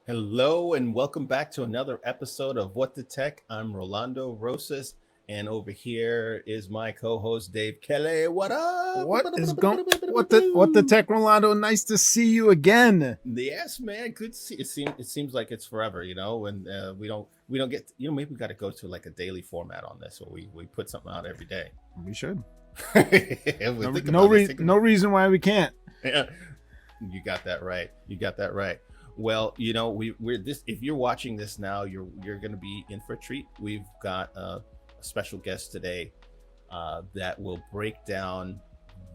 Hello and welcome back to another episode of What the Tech. I'm Rolando Rosas, and over here is my co-host Dave Kelly. What up? What is going? What the Tech, Rolando? Nice to see you again. Yes, man. Good to see. It seems like it's forever, and we don't get. Maybe we got to go to like a daily format on this, where we put something out every day. We should. No reason why we can't. Yeah, you got that right. You got that right. Well, we're this. If you're watching this now, you're going to be in for a treat. We've got a special guest today that will break down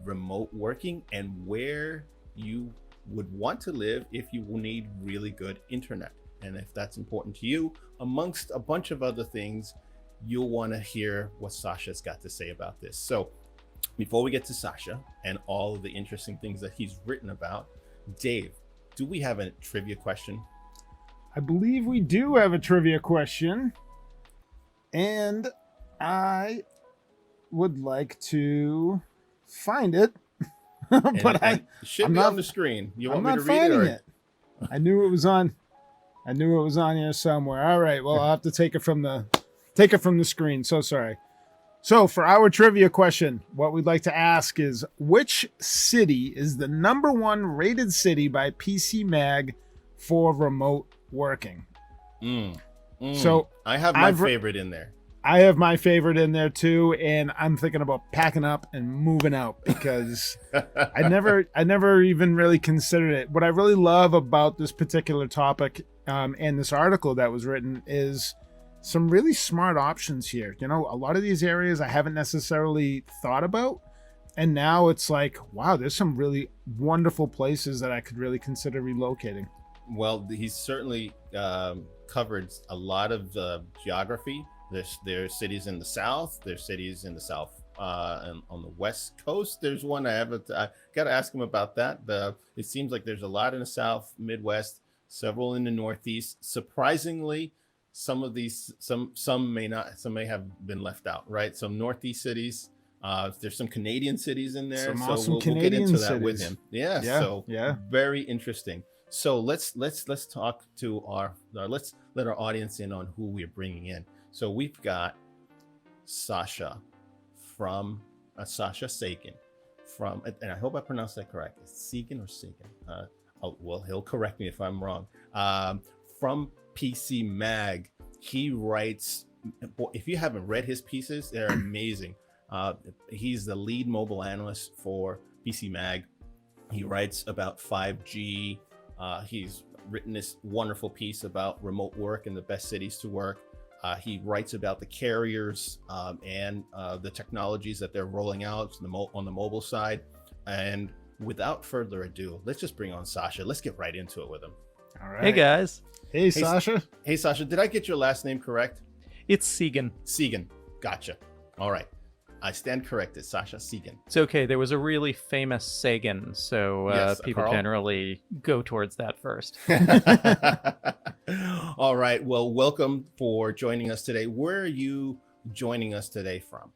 remote working and where you would want to live if you need really good internet. And if that's important to you, amongst a bunch of other things, you'll want to hear what Sascha's got to say about this. So before we get to Sascha and all of the interesting things that he's written about, Dave, do we have a trivia question? I believe we do have a trivia question. And I would like to find it. But it should be on the screen. You want me to read it? I knew it was on here somewhere. All right. Well, I'll have to take it from the screen. So sorry. So for our trivia question, what we'd like to ask is, which city is the number one rated city by PC Mag for remote working? So I have my favorite in there. I have my favorite in there too, and I'm thinking about packing up and moving out because I never even really considered it. What I really love about this particular topic and this article that was written is some really smart options here. A lot of these areas I haven't necessarily thought about, and now it's like, wow, there's some really wonderful places that I could really consider relocating. Well, he's certainly covered a lot of geography. There's cities in the south. There's cities in the south and on the west coast. There's one I got to ask him about that. It seems like there's a lot in the south, Midwest, several in the northeast. Surprisingly, some of these, some may not, some may have been left out, right? Some northeast cities. There's some Canadian cities in there, some so awesome we'll get into that cities with him. Yeah, very interesting. So let's talk to let's let our audience in on who we're bringing in. So we've got Sascha from Sascha Segan from, and I hope I pronounced that correct. It's Segan or Segan? Well, he'll correct me if I'm wrong. From PC Mag, he writes. If you haven't read his pieces, they're amazing. He's the lead mobile analyst for PC Mag. He writes about 5G. He's written this wonderful piece about remote work and the best cities to work. He writes about the carriers and the technologies that they're rolling out on the mobile side. And without further ado, let's just bring on Sascha. Let's get right into it with him. All right. Hey, guys. Hey, Sascha. Hey, Sascha. Did I get your last name correct? It's Segan. Segan. Gotcha. All right. I stand corrected. Sascha Segan. It's okay. There was a really famous Sagan, so Yes, people Carl? generally go towards that first. All right. Well, welcome for joining us today. Where are you joining us today from?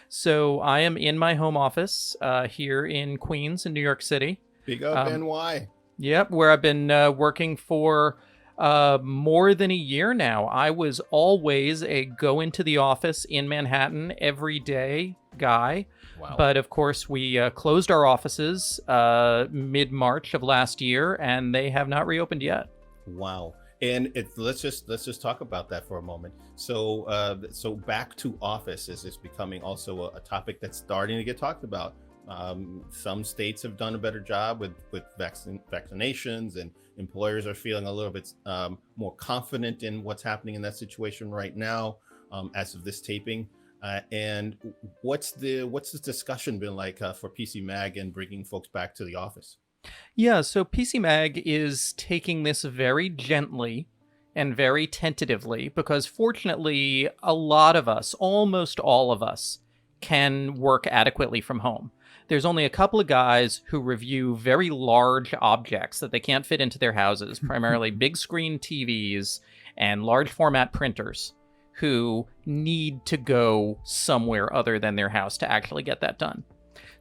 So I am in my home office here in Queens in New York City. Big up NY. Yep, where I've been working for more than a year now. I was always a go into the office in Manhattan every day guy. Wow. But of course, we closed our offices mid-March of last year, and they have not reopened yet. Wow. And let's just talk about that for a moment. So so back to office is becoming also a topic that's starting to get talked about. Some states have done a better job with vaccinations, and employers are feeling a little bit more confident in what's happening in that situation right now as of this taping. And what's the discussion been like for PC Mag and bringing folks back to the office? Yeah, so PC Mag is taking this very gently and very tentatively because fortunately, a lot of us, almost all of us, can work adequately from home. There's only a couple of guys who review very large objects that they can't fit into their houses, primarily big screen TVs and large format printers, who need to go somewhere other than their house to actually get that done.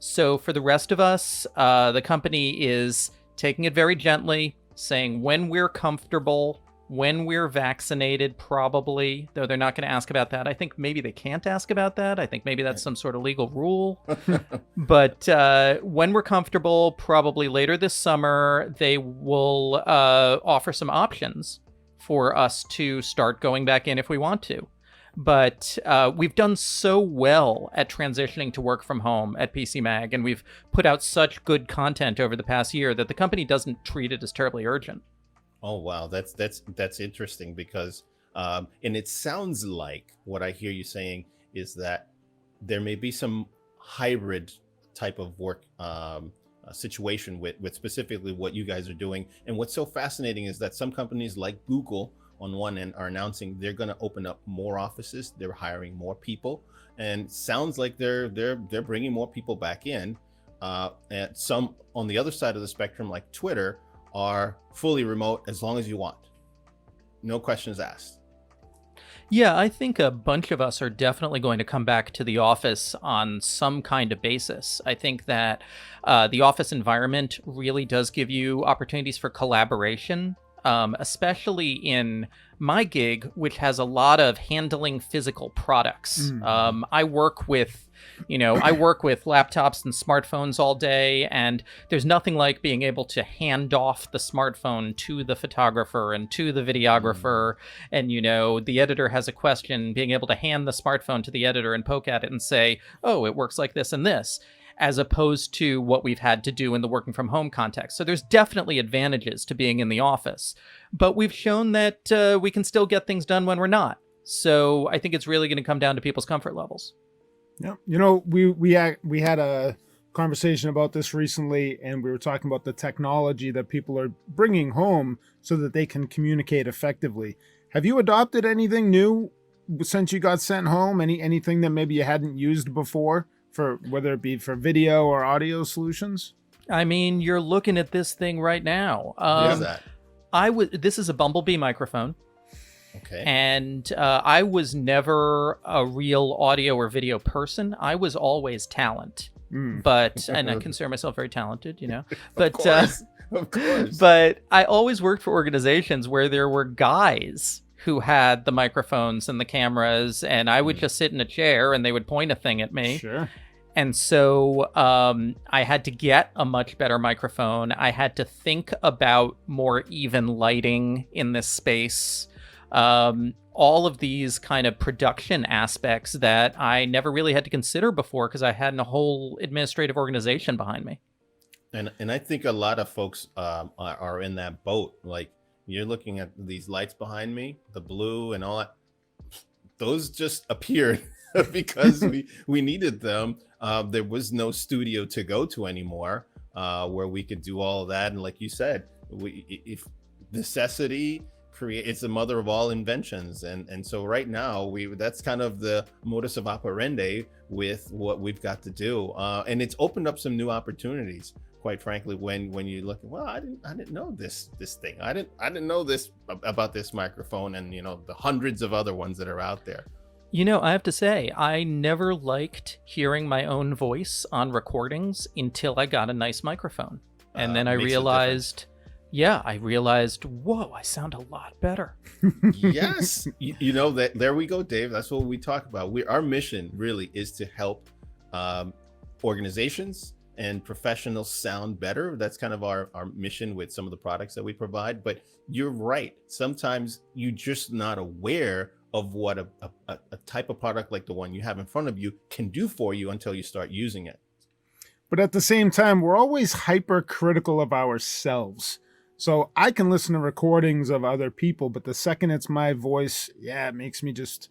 So for the rest of us, the company is taking it very gently, saying when we're comfortable, when we're vaccinated, probably, though they're not going to ask about that. I think maybe they can't ask about that. I think maybe that's some sort of legal rule. But when we're comfortable, probably later this summer, they will offer some options for us to start going back in if we want to. But we've done so well at transitioning to work from home at PC Mag, and we've put out such good content over the past year that the company doesn't treat it as terribly urgent. Oh wow, that's interesting because and it sounds like what I hear you saying is that there may be some hybrid type of work situation with specifically what you guys are doing. And what's so fascinating is that some companies like Google on one end are announcing they're going to open up more offices, they're hiring more people, and sounds like they're bringing more people back in. And some on the other side of the spectrum, like Twitter, are fully remote as long as you want, no questions asked. Yeah, I think a bunch of us are definitely going to come back to the office on some kind of basis. I think that the office environment really does give you opportunities for collaboration, especially in my gig, which has a lot of handling physical products. I work with laptops and smartphones all day, and there's nothing like being able to hand off the smartphone to the photographer and to the videographer. And, the editor has a question, being able to hand the smartphone to the editor and poke at it and say, oh, it works like this and this, as opposed to what we've had to do in the working from home context. So there's definitely advantages to being in the office, but we've shown that we can still get things done when we're not. So I think it's really going to come down to people's comfort levels. Yeah, we had a conversation about this recently, and we were talking about the technology that people are bringing home so that they can communicate effectively. Have you adopted anything new since you got sent home? Anything that maybe you hadn't used before, for whether it be for video or audio solutions? I mean, you're looking at this thing right now. What is that? This is a Bumblebee microphone. Okay. And I was never a real audio or video person. I was always talent, but and I consider myself very talented, But Of course. But I always worked for organizations where there were guys who had the microphones and the cameras, and I would just sit in a chair and they would point a thing at me. Sure. And so I had to get a much better microphone. I had to think about more even lighting in this space. All of these kind of production aspects that I never really had to consider before because I had a whole administrative organization behind me. And I think a lot of folks are in that boat. Like, you're looking at these lights behind me, the blue and all that. Those just appeared because we needed them. There was no studio to go to anymore where we could do all of that. And like you said, if necessity it's the mother of all inventions, and so right now that's kind of the modus of operandi with what we've got to do, and it's opened up some new opportunities, quite frankly, when you look, well, I didn't know this thing, I didn't know this about this microphone, and the hundreds of other ones that are out there. I have to say, I never liked hearing my own voice on recordings until I got a nice microphone, and then I realized, whoa, I sound a lot better. Yes. That there we go, Dave. That's what we talk about. Our mission really is to help organizations and professionals sound better. That's kind of our mission with some of the products that we provide. But you're right. Sometimes you're just not aware of what a type of product like the one you have in front of you can do for you until you start using it. But at the same time, we're always hypercritical of ourselves. So I can listen to recordings of other people, but the second it's my voice, it makes me just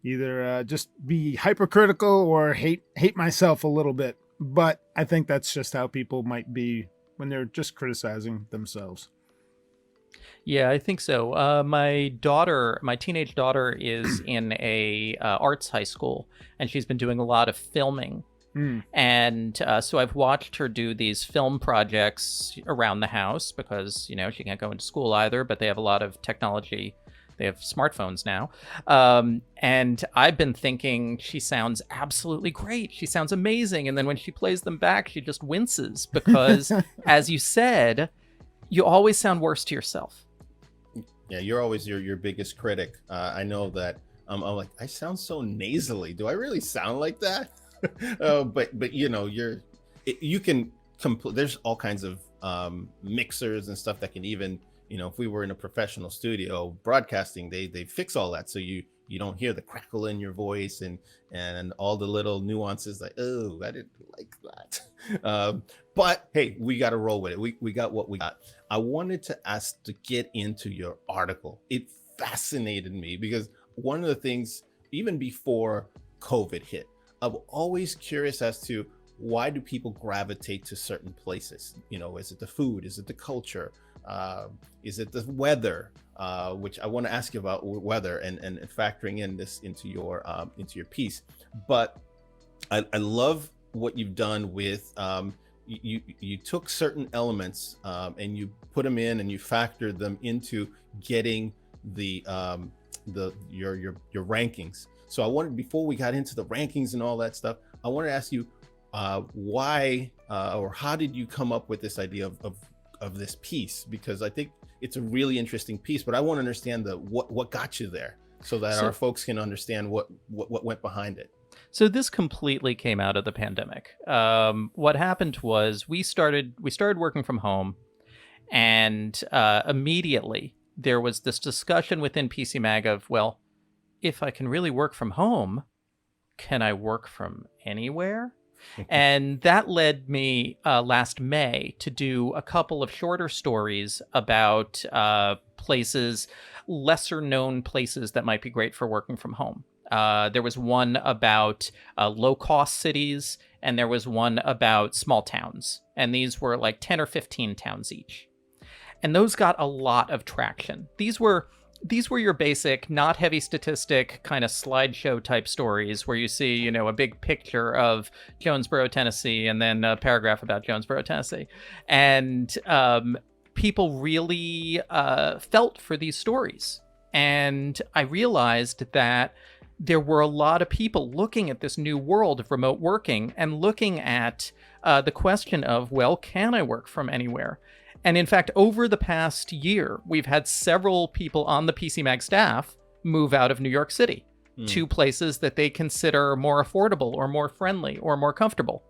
either just be hypercritical or hate myself a little bit. But I think that's just how people might be when they're just criticizing themselves. Yeah, I think so. My teenage daughter is in a arts high school, and she's been doing a lot of filming. And so I've watched her do these film projects around the house because, she can't go into school either, but they have a lot of technology. They have smartphones now. And I've been thinking she sounds absolutely great. She sounds amazing. And then when she plays them back, she just winces because, as you said, you always sound worse to yourself. Yeah, you're always your biggest critic. I know that. I'm like, I sound so nasally. Do I really sound like that? But you can there's all kinds of mixers and stuff that can even, if we were in a professional studio broadcasting, they fix all that so you don't hear the crackle in your voice and all the little nuances like, oh, I didn't like that. But hey, we got to roll with it. We got what we got. I wanted to ask to get into your article. It fascinated me because one of the things, even before COVID hit, I'm always curious as to why do people gravitate to certain places? Is it the food? Is it the culture? Is it the weather? Which I want to ask you about weather and factoring in this into your piece. But I love what you've done with you took certain elements and you put them in and you factored them into getting your rankings. So I wanted, before we got into the rankings and all that stuff, I wanted to ask you why or how did you come up with this idea of this piece? Because I think it's a really interesting piece, but I want to understand what got you there so that our folks can understand what went behind it. So this completely came out of the pandemic. What happened was we started working from home, and immediately there was this discussion within PC Mag of, well, if I can really work from home, can I work from anywhere? And that led me last May to do a couple of shorter stories about places, lesser known places that might be great for working from home. There was one about low-cost cities, and there was one about small towns. And these were like 10 or 15 towns each. And those got a lot of traction. These were your basic, not heavy statistic, kind of slideshow type stories where you see, a big picture of Jonesboro, Tennessee, and then a paragraph about Jonesboro, Tennessee. And people really felt for these stories. And I realized that there were a lot of people looking at this new world of remote working and looking at the question of, well, can I work from anywhere? And in fact, over the past year, we've had several people on the PC Mag staff move out of New York City to places that they consider more affordable or more friendly or more comfortable.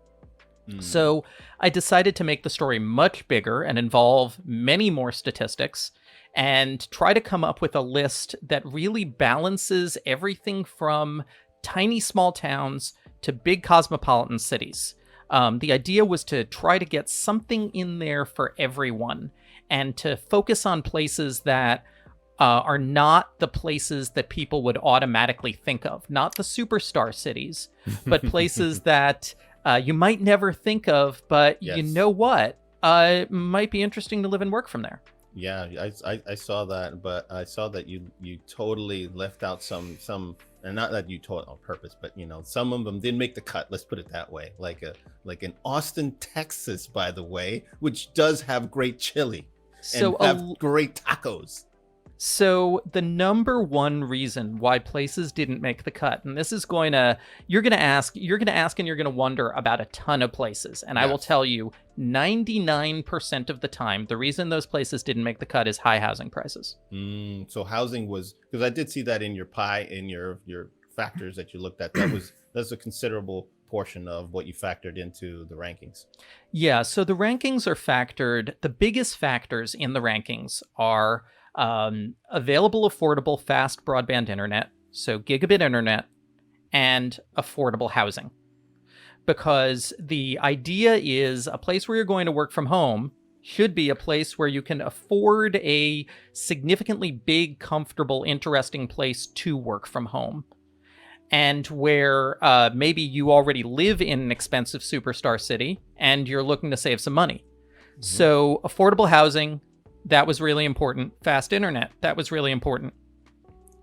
So I decided to make the story much bigger and involve many more statistics and try to come up with a list that really balances everything from tiny small towns to big cosmopolitan cities. The idea was to try to get something in there for everyone and to focus on places that are not the places that people would automatically think of, not the superstar cities, but places that you might never think of, but you know what? It might be interesting to live and work from there. Yeah, I saw that, but I saw that you totally left out some, and not that you told on purpose, but some of them didn't make the cut. Let's put it that way. Like in Austin, Texas, by the way, which does have great chili and have great tacos. So the number one reason why places didn't make the cut, and this is you're going to ask and you're going to wonder about a ton of places. And yes. I will tell you 99% of the time, the reason those places didn't make the cut is high housing prices. So housing was, because I did see that in your pie, in your factors that you looked at, that's a considerable portion of what you factored into the rankings. Yeah. So the rankings are factored. The biggest factors in the rankings are available, affordable, fast broadband internet, so gigabit internet, and affordable housing. Because the idea is a place where you're going to work from home should be a place where you can afford a significantly big, comfortable, interesting place to work from home. And where maybe you already live in an expensive superstar city and you're looking to save some money. Mm-hmm. So affordable housing, that was really important. Fast internet, that was really important.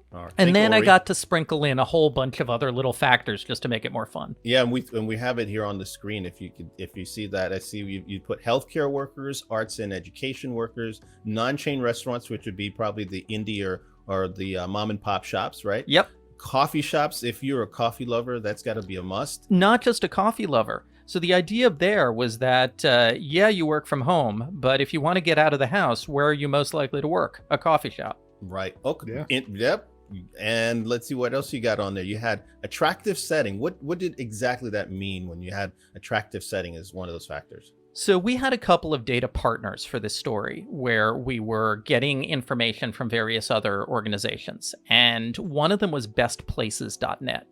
Right. And then I got to sprinkle in a whole bunch of other little factors just to make it more fun. Yeah, and we have it here on the screen. If you see that, I see you put healthcare workers, arts and education workers, non-chain restaurants, which would be probably the indie or the mom and pop shops, right? Yep. Coffee shops. If you're a coffee lover, that's got to be a must. Not just a coffee lover. So the idea there was that, yeah, you work from home, but if you want to get out of the house, where are you most likely to work? A coffee shop. Right. Okay. Yeah. Yep. And let's see what else you got on there. You had attractive setting. What did exactly that mean when you had attractive setting as one of those factors? So we had a couple of data partners for this story where we were getting information from various other organizations. And one of them was bestplaces.net.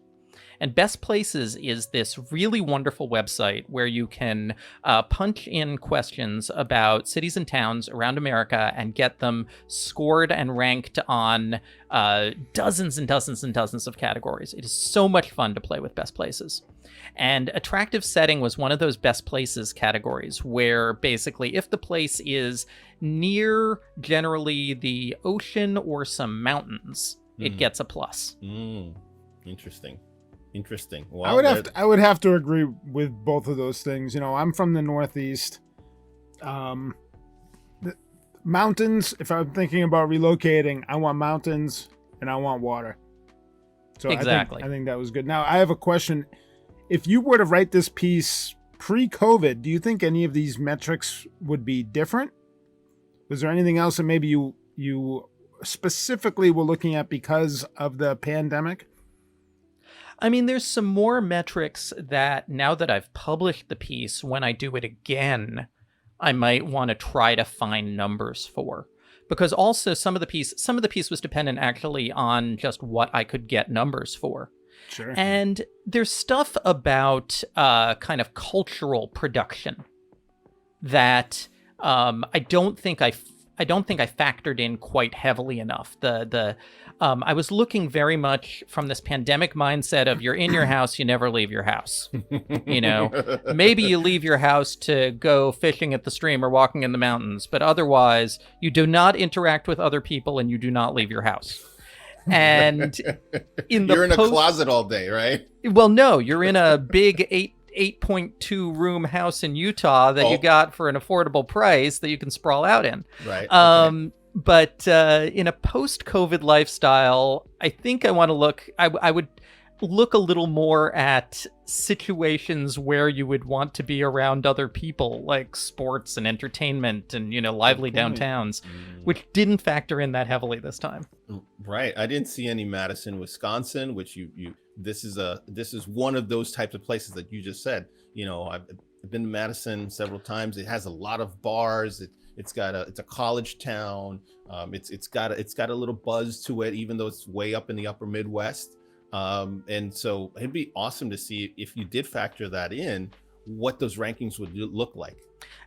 And Best Places is this really wonderful website where you can punch in questions about cities and towns around America and get them scored and ranked on dozens and dozens and dozens of categories. It is so much fun to play with Best Places. And attractive setting was one of those Best Places categories where basically if the place is near generally the ocean or some mountains, it gets a plus. Interesting. Well, I would have to agree with both of those things. I'm from the Northeast. The mountains, if I'm thinking about relocating, I want mountains and I want water. So exactly. I think that was good. Now I have a question. If you were to write this piece pre-COVID, do you think any of these metrics would be different? Was there anything else that maybe you specifically were looking at because of the pandemic? I mean, there's some more metrics that now that I've published the piece, when I do it again, I might want to try to find numbers for. Because also some of the piece was dependent actually on just what I could get numbers for. Sure. And there's stuff about kind of cultural production that I don't think I factored in quite heavily enough. I was looking very much from this pandemic mindset of you're in your house, you never leave your house. Maybe you leave your house to go fishing at the stream or walking in the mountains, but otherwise you do not interact with other people and you do not leave your house. And you're in a closet all day, right? Well, no, you're in a big 8.2 room house in Utah that you got for an affordable price that you can sprawl out in. Right. Okay. But in a post-COVID lifestyle, I think I want to look. I would look a little more at situations where you would want to be around other people, like sports and entertainment and lively downtowns, which didn't factor in that heavily this time. Right. I didn't see any Madison, Wisconsin, which this is one of those types of places that you just said. I've been to Madison several times. It has a lot of bars. It's a college town. It's got a little buzz to it, even though it's way up in the upper Midwest. And so it'd be awesome to see if you did factor that in, what those rankings would look like.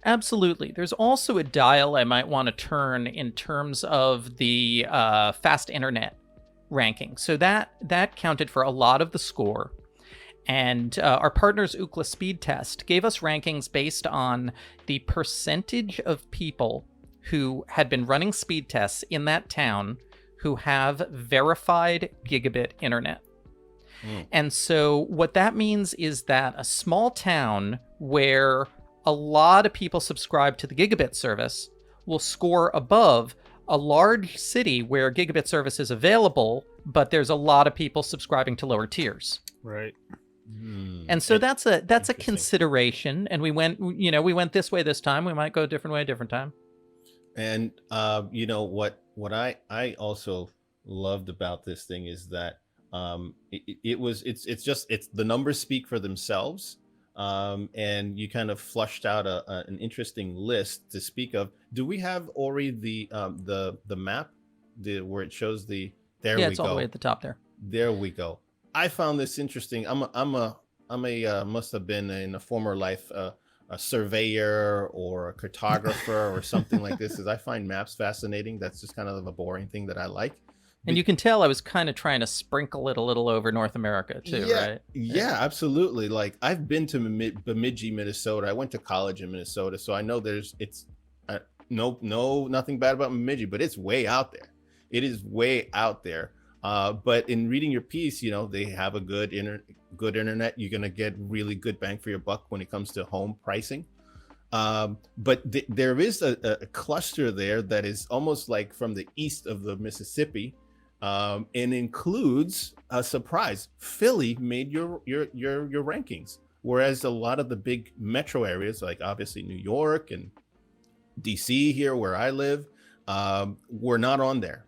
Absolutely. There's also a dial I might want to turn in terms of the fast internet ranking. So that counted for a lot of the score. And our partners Ookla Speed Test gave us rankings based on the percentage of people who had been running speed tests in that town who have verified gigabit internet. And so what that means is that a small town where a lot of people subscribe to the gigabit service will score above a large city where gigabit service is available, but there's a lot of people subscribing to lower tiers. Right. And so that's a consideration. And we went this way this time. We might go a different way a different time. And what I also loved about this thing is that it's the numbers speak for themselves. And you kind of flushed out an interesting list to speak of. Do we have Ori the map where it shows the? There we go. It's all the way at the top there. There we go. I found this interesting. I'm a must have been in a former life a surveyor or a cartographer or something like this. As I find maps fascinating. That's just kind of a boring thing that I like. And you can tell I was kind of trying to sprinkle it a little over North America too, right? Yeah, absolutely. Like I've been to Bemidji, Minnesota. I went to college in Minnesota, so I know nothing bad about Bemidji, but it's way out there. It is way out there. But in reading your piece, they have a good internet. You're gonna get really good bang for your buck when it comes to home pricing. But there is a cluster there that is almost like from the east of the Mississippi. And includes a surprise. Philly made your rankings. whereas a lot of the big metro areas, like obviously New York and DC here where I live, were not on there.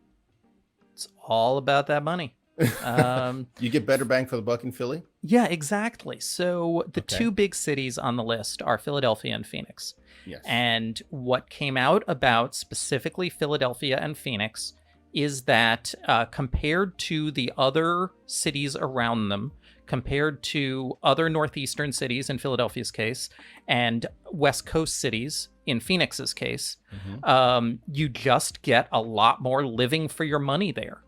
It's all about that money. You get better bang for the buck in Philly? Yeah, exactly. So the Okay. two big cities on the list are Philadelphia and Phoenix. Yes. And what came out about specifically Philadelphia and Phoenix is that compared to the other cities around them, compared to other northeastern cities in Philadelphia's case, and West Coast cities in Phoenix's case, you just get a lot more living for your money there.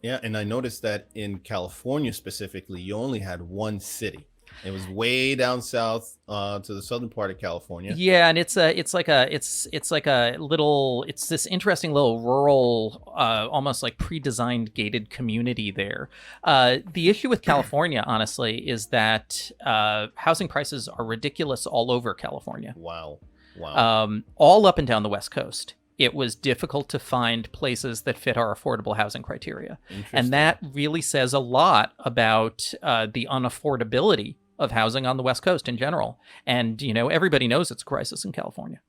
Yeah, and I noticed that in California specifically, you only had one city. It was way down south to the southern part of California. Yeah, and it's this interesting little rural, almost like pre-designed gated community there. The issue with California, honestly, is that housing prices are ridiculous all over California. Wow. All up and down the West Coast. It was difficult to find places that fit our affordable housing criteria. And that really says a lot about the unaffordability of housing on the West Coast in general. And, everybody knows it's a crisis in California.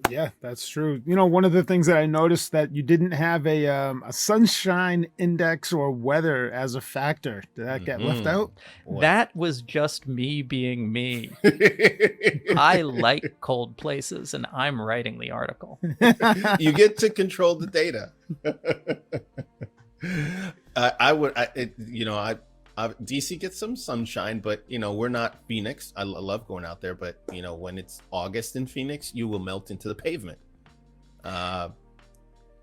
Yeah, that's true. One of the things that I noticed that you didn't have a sunshine index or weather as a factor. Did that get left out? What? That was just me being me. I like cold places, and I'm writing the article. You get to control the data. DC gets some sunshine, but we're not Phoenix. I love going out there, but when it's August in Phoenix, you will melt into the pavement. Yeah,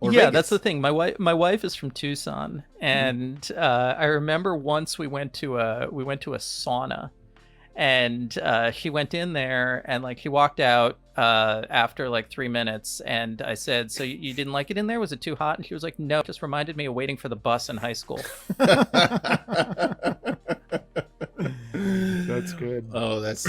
Vegas. that's the thing. My wife is from Tucson, and I remember once we went to a sauna, and she went in there, and she walked out after 3 minutes, and I said, "So you didn't like it in there? Was it too hot?" And she was like, "No, it just reminded me of waiting for the bus in high school." That's good. Oh, that's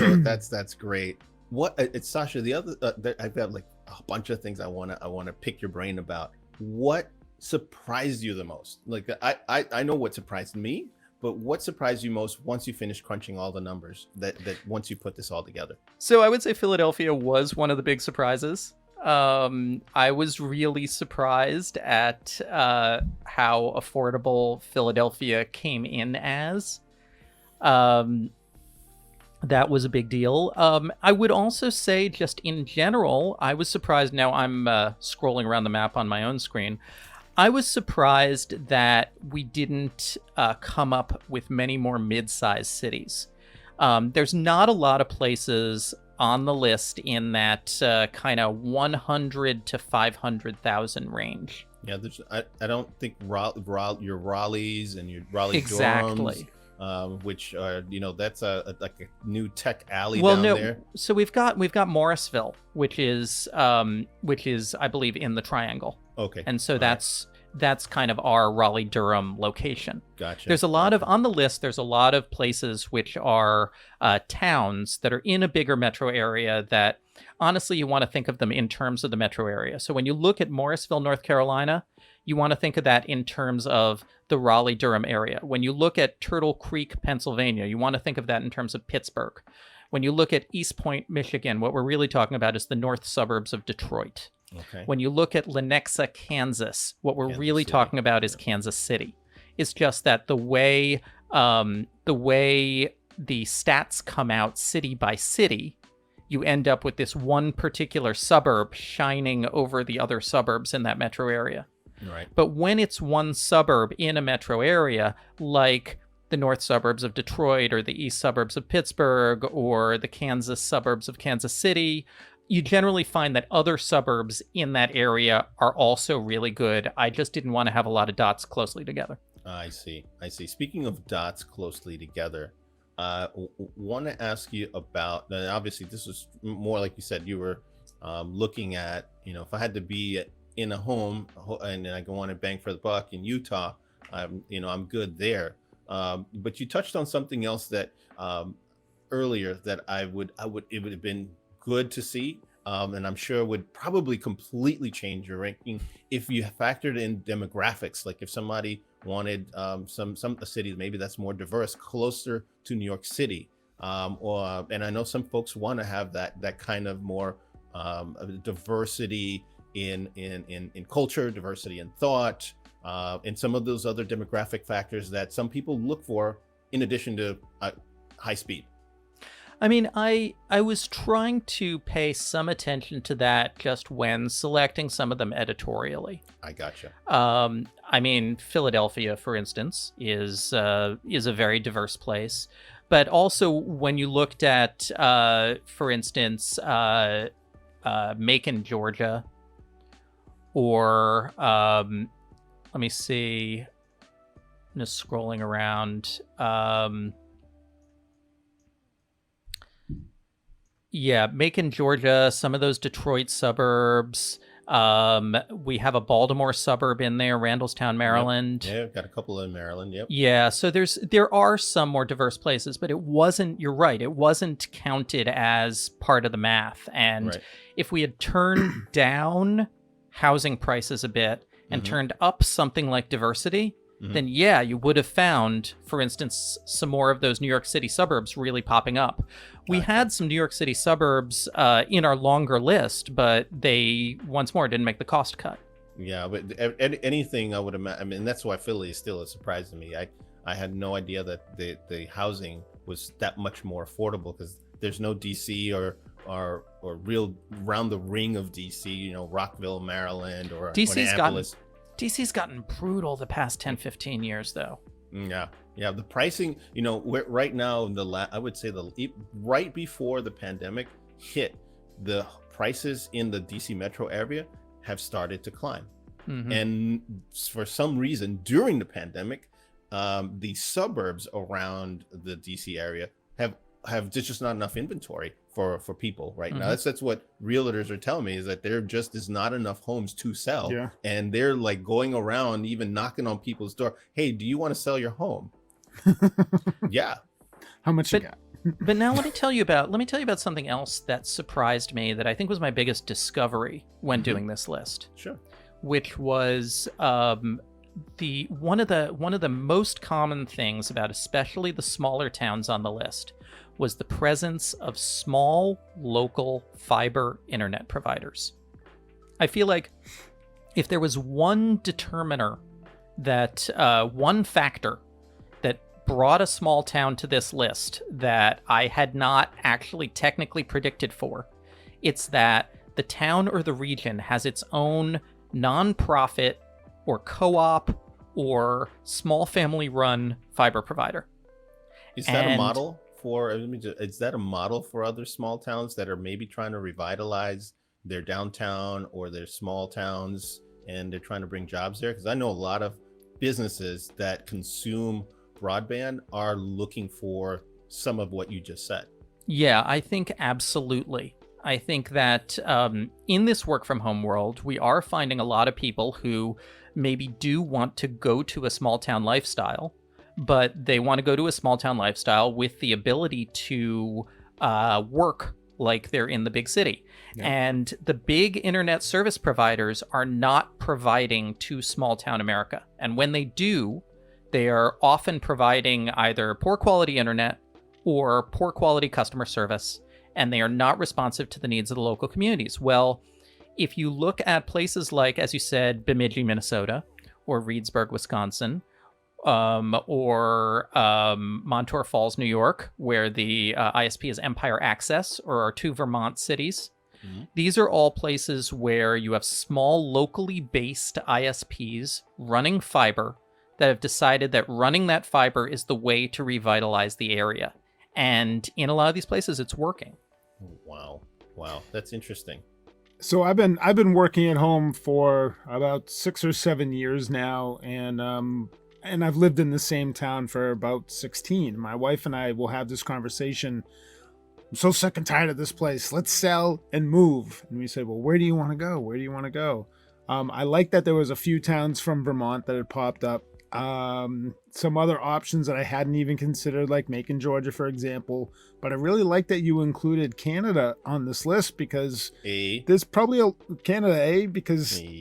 great. What it's Sascha? The other I've got a bunch of things I wanna pick your brain about. What surprised you the most? I know what surprised me, but what surprised you most once you finished crunching all the numbers? That once you put this all together. So I would say Philadelphia was one of the big surprises. I was really surprised at how affordable Philadelphia came in as. That was a big deal. I would also say, just in general, I was surprised. Now I'm scrolling around the map on my own screen. I was surprised that we didn't come up with many more mid-sized cities. There's not a lot of places on the list in that kind of 100 to 500,000 range. Yeah, I don't think your Raleighs and your Raleigh Exactly. Durhams, which are that's a new tech alley down there. So we've got Morrisville, which is I believe in the Triangle. Okay. And so that's kind of our Raleigh-Durham location. Gotcha. There's a lot of, on the list, there's a lot of places which are towns that are in a bigger metro area that, honestly, you want to think of them in terms of the metro area. So when you look at Morrisville, North Carolina, you want to think of that in terms of the Raleigh-Durham area. When you look at Turtle Creek, Pennsylvania, you want to think of that in terms of Pittsburgh. When you look at East Point, Michigan, what we're really talking about is the north suburbs of Detroit. Okay. When you look at Lenexa, Kansas, what we're really talking about is Kansas City. It's just that the way the stats come out city by city, you end up with this one particular suburb shining over the other suburbs in that metro area. Right. But when it's one suburb in a metro area, like the north suburbs of Detroit or the east suburbs of Pittsburgh or the Kansas suburbs of Kansas City, you generally find that other suburbs in that area are also really good. I just didn't want to have a lot of dots closely together. I see. Speaking of dots closely together, want to ask you about, and obviously this was more like you said, you were looking at, if I had to be in a home and I want to bang for the buck in Utah, I'm good there. But you touched on something else that earlier that it would have been good to see, and I'm sure would probably completely change your ranking if you factored in demographics. Like if somebody wanted some a city maybe that's more diverse, closer to New York City. And I know some folks want to have that kind of more diversity in culture, diversity in thought, and some of those other demographic factors that some people look for in addition to high speed. I mean, I was trying to pay some attention to that just when selecting some of them editorially. I gotcha. I mean, Philadelphia, for instance, is a very diverse place. But also, when you looked at, for instance, Macon, Georgia, or let me see, I'm just scrolling around. Yeah, Macon, Georgia, some of those Detroit suburbs. We have a Baltimore suburb in there, Randallstown, Maryland. Yep. Yeah, got a couple in Maryland. Yep. Yeah, so there are some more diverse places, but it wasn't, you're right, it wasn't counted as part of the math. And if we had turned down housing prices a bit and turned up something like diversity, then yeah, you would have found, for instance, some more of those New York City suburbs really popping up. We had some New York City suburbs in our longer list, but they, once more, didn't make the cost cut. Yeah, but anything I would imagine, I mean, that's why Philly is still a surprise to me. I had no idea that the housing was that much more affordable, because there's no DC or real around the ring of DC, you know, Rockville, Maryland, or Annapolis. DC's gotten brutal the past 10, 15 years, though. Yeah. The pricing, you know, right now, I would say right before the pandemic hit, the prices in the DC metro area have started to climb. And for some reason, during the pandemic, the suburbs around the DC area have just not enough inventory for people right now. That's what realtors are telling me, is that there just is not enough homes to sell. And they're like going around, even knocking on people's door. Hey, do you want to sell your home? Yeah. How much you got? But now let me tell you about something else that surprised me, that I think was my biggest discovery when doing this list. Sure. Which was one of the most common things about especially the smaller towns on the list was the presence of small local fiber internet providers. I feel like if there was one determiner, that one factor that brought a small town to this list that I had not actually technically predicted for, it's that the town or the region has its own nonprofit or co-op or small family run fiber provider. Is that a model for, is that a model for other small towns that are maybe trying to revitalize their downtown or their small towns, and they're trying to bring jobs there? Because I know a lot of businesses that consume broadband are looking for some of what you just said. Yeah, I think absolutely. I think that in this work from home world, we are finding a lot of people who maybe do want to go to a small town lifestyle, but they want to go to a small town lifestyle with the ability to work like they're in the big city. Yeah. And the big internet service providers are not providing to small town America. And when they do, they are often providing either poor quality internet or poor quality customer service, and they are not responsive to the needs of the local communities. Well, if you look at places like, as you said, Bemidji, Minnesota, or Reedsburg, Wisconsin, or Montour Falls, New York, where the ISP is Empire Access, or our two Vermont cities. These are all places where you have small, locally based ISPs running fiber that have decided that running that fiber is the way to revitalize the area. And in a lot of these places, it's working. Wow. That's interesting. So I've been working at home for about 6 or 7 years now, and I've lived in the same town for about 16. My wife and I will have this conversation. I'm so sick and tired of this place. Let's sell and move. And we said, well, where do you want to go? Where do you want to go? I like that there was a few towns from Vermont that had popped up. some other options that I hadn't even considered, like Macon, Georgia, for example. But I really like that you included Canada on this list, because there's probably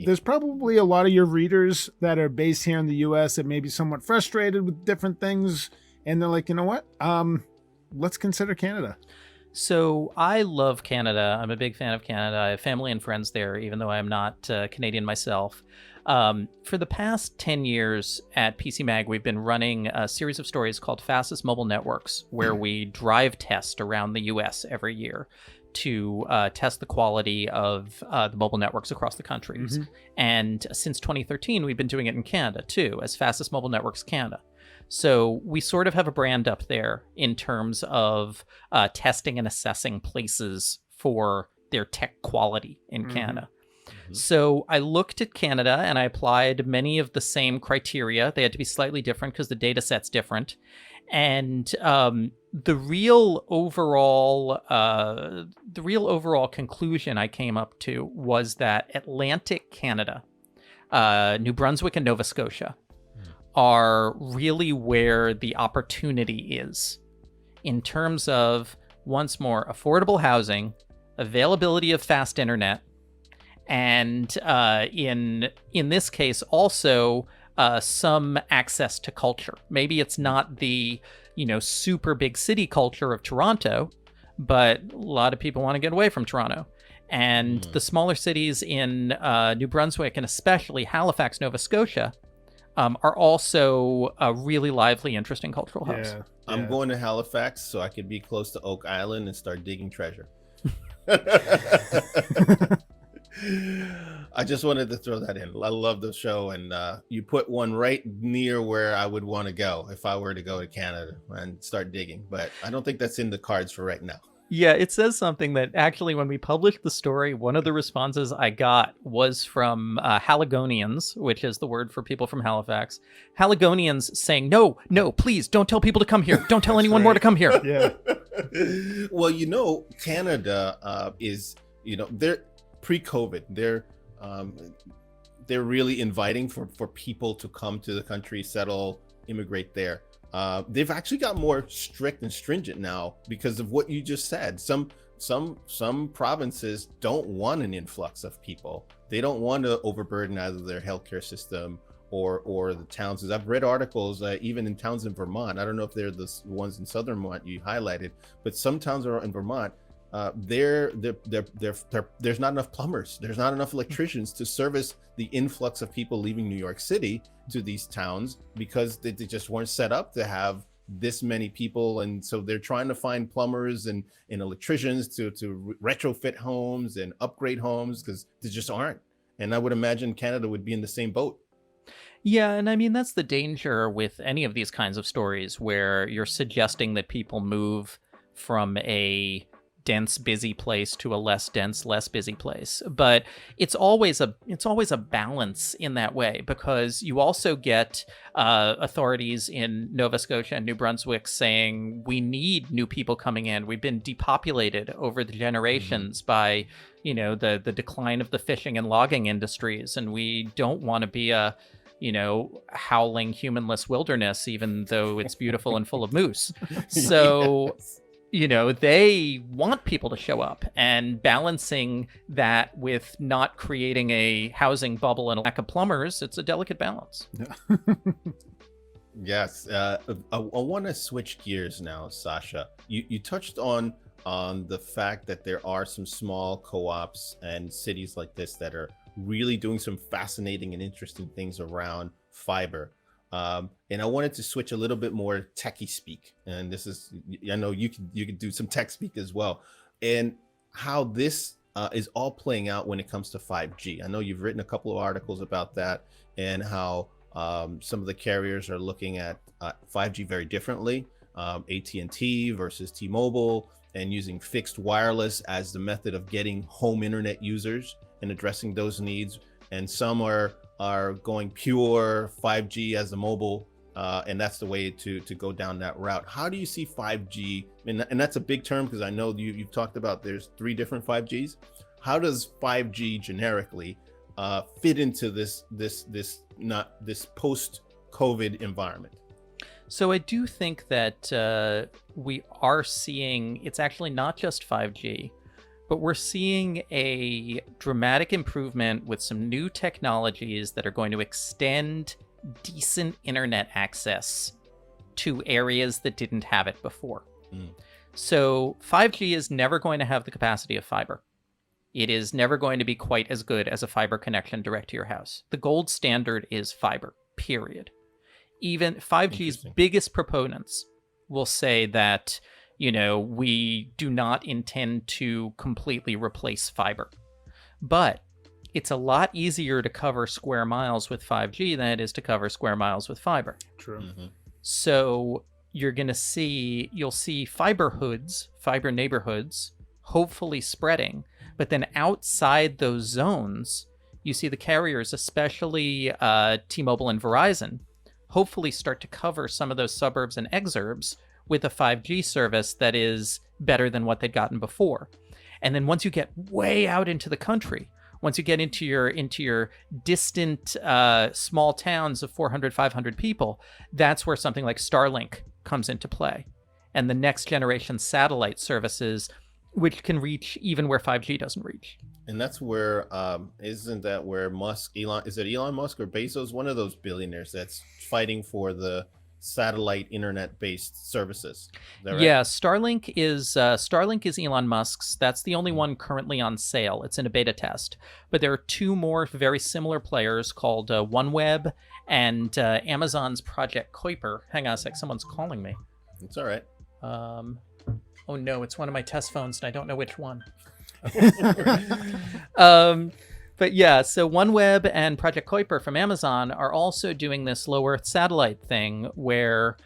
there's probably a lot of your readers that are based here in the US that may be somewhat frustrated with different things, and they're like, you know what? Let's consider Canada. So I love Canada. I'm a big fan of Canada. I have family and friends there, even though I'm not Canadian myself. For the past 10 years at PC Mag, we've been running a series of stories called Fastest Mobile Networks, where we drive test around the US every year to test the quality of the mobile networks across the countries. And since 2013, we've been doing it in Canada too, as Fastest Mobile Networks Canada. So we sort of have a brand up there in terms of testing and assessing places for their tech quality in Canada. So I looked at Canada and I applied many of the same criteria. They had to be slightly different because the data set's different. And the real overall conclusion I came up to was that Atlantic Canada, New Brunswick and Nova Scotia, are really where the opportunity is in terms of, once more, affordable housing, availability of fast internet, and in this case also some access to culture. Maybe it's not the super big city culture of Toronto, but a lot of people want to get away from Toronto. And the smaller cities in New Brunswick and especially Halifax, Nova Scotia, are also really lively, interesting cultural hubs. Yeah. I'm going to Halifax so I could be close to Oak Island and start digging treasure. I just wanted to throw that in. I love the show, and you put one right near where I would want to go if I were to go to Canada and start digging. But I don't think that's in the cards for right now. Yeah, it says something that actually, when we published the story, one of the responses I got was from Haligonians, which is the word for people from Halifax. Haligonians saying, no, please don't tell people to come here. Don't tell anyone more to come here. Yeah. Well, Canada is, they're pre-COVID. They're really inviting for people to come to the country, settle, immigrate there. They've actually got more strict and stringent now because of what you just said. Some provinces don't want an influx of people. They don't want to overburden either their healthcare system or the towns. As I've read articles, even in towns in Vermont, I don't know if they're the ones in southern Vermont you highlighted, but some towns are in Vermont. There's not enough plumbers. There's not enough electricians to service the influx of people leaving New York City to these towns because they just weren't set up to have this many people. And so they're trying to find plumbers and electricians to retrofit homes and upgrade homes because there just aren't. And I would imagine Canada would be in the same boat. Yeah, and I mean, that's the danger with any of these kinds of stories where you're suggesting that people move from a dense, busy place to a less dense, less busy place. But it's always a balance in that way, because you also get authorities in Nova Scotia and New Brunswick saying we need new people coming in. We've been depopulated over the generations by the decline of the fishing and logging industries, and we don't want to be a howling humanless wilderness, even though it's beautiful and full of moose. So Yes. They want people to show up, and balancing that with not creating a housing bubble and a lack of plumbers, it's a delicate balance. Yeah. Yes. I want to switch gears now, Sascha. You touched on the fact that there are some small co-ops and cities like this that are really doing some fascinating and interesting things around fiber. And I wanted to switch a little bit more techie speak. And this is, I know you could do some tech speak as well. And how this is all playing out when it comes to 5G. I know you've written a couple of articles about that and how some of the carriers are looking at 5G very differently. AT&T versus T-Mobile, and using fixed wireless as the method of getting home internet users and addressing those needs. And some are going pure 5G as a mobile, and that's the way to go down that route. How do you see 5G? And that's a big term, because I know you've talked about there's 3 different 5Gs. How does 5G generically fit into this post COVID environment? So I do think that we are seeing, it's actually not just 5G, but we're seeing a dramatic improvement with some new technologies that are going to extend decent internet access to areas that didn't have it before. So 5G is never going to have the capacity of fiber. It is never going to be quite as good as a fiber connection direct to your house. The gold standard is fiber, period. Even 5G's biggest proponents will say that, we do not intend to completely replace fiber. But it's a lot easier to cover square miles with 5G than it is to cover square miles with fiber. True. So you'll see fiber neighborhoods, hopefully spreading. But then outside those zones, you see the carriers, especially T-Mobile and Verizon, hopefully start to cover some of those suburbs and exurbs with a 5G service that is better than what they'd gotten before. And then once you get way out into the country, once you get into your distant small towns of 400, 500 people, that's where something like Starlink comes into play. And the next generation satellite services, which can reach even where 5G doesn't reach. And that's where, isn't that where is it Elon Musk or Bezos, one of those billionaires that's fighting for the satellite internet-based services? Is that right? Yeah, Starlink is Elon Musk's. That's the only one currently on sale. It's in a beta test. But there are two more very similar players called OneWeb and Amazon's Project Kuiper. Hang on a sec, someone's calling me. It's all right. Oh no, it's one of my test phones and I don't know which one. But yeah, so OneWeb and Project Kuiper from Amazon are also doing this low Earth satellite thing where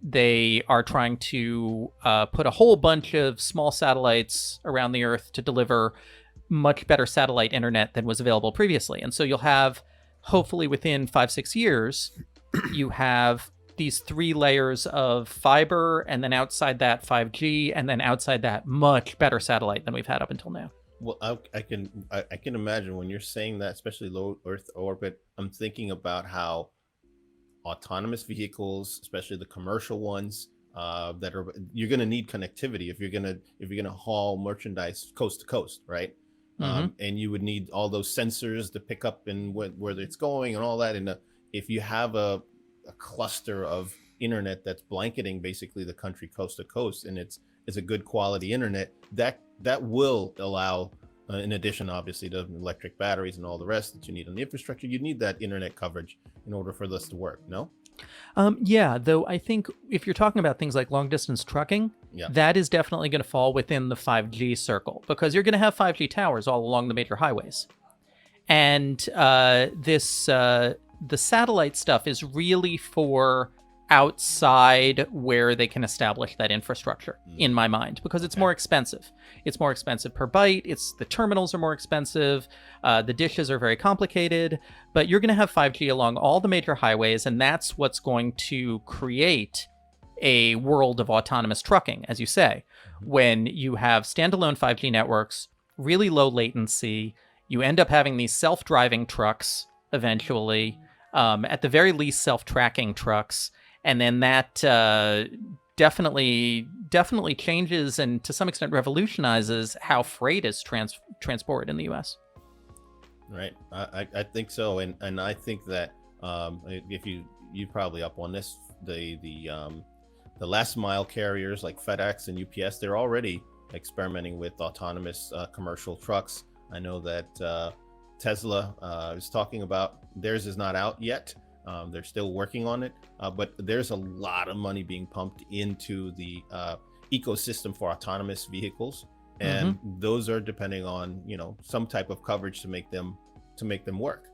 they are trying to put a whole bunch of small satellites around the Earth to deliver much better satellite internet than was available previously. And so you'll have, hopefully within 5-6 years, you have these 3 layers of fiber, and then outside that 5G, and then outside that much better satellite than we've had up until now. Well, I can imagine when you're saying that, especially low Earth orbit, I'm thinking about how autonomous vehicles, especially the commercial ones, you're going to need connectivity if you're going to haul merchandise coast to coast, right? And you would need all those sensors to pick up and where it's going and all that. And if you have a cluster of internet that's blanketing basically the country coast to coast, and it's a good quality internet, that will allow, in addition obviously to electric batteries and all the rest that you need on the infrastructure, you need that internet coverage in order for this to work. No? Yeah, though I think if you're talking about things like long distance trucking, that is definitely going to fall within the 5G circle, because you're going to have 5G towers all along the major highways. And the satellite stuff is really for outside where they can establish that infrastructure, in my mind, because it's more expensive. It's more expensive per byte. The terminals are more expensive. The dishes are very complicated, but you're going to have 5G along all the major highways, and that's what's going to create a world of autonomous trucking, as you say, when you have standalone 5G networks, really low latency. You end up having these self-driving trucks eventually, at the very least self-tracking trucks. And then that definitely changes and to some extent revolutionizes how freight is transported in the U.S. Right, I think so, and I think that if you probably up on this, the last mile carriers like FedEx and UPS, they're already experimenting with autonomous commercial trucks. I know that Tesla is talking about theirs is not out yet. They're still working on it, but there's a lot of money being pumped into the ecosystem for autonomous vehicles, and those are depending on some type of coverage to make them work.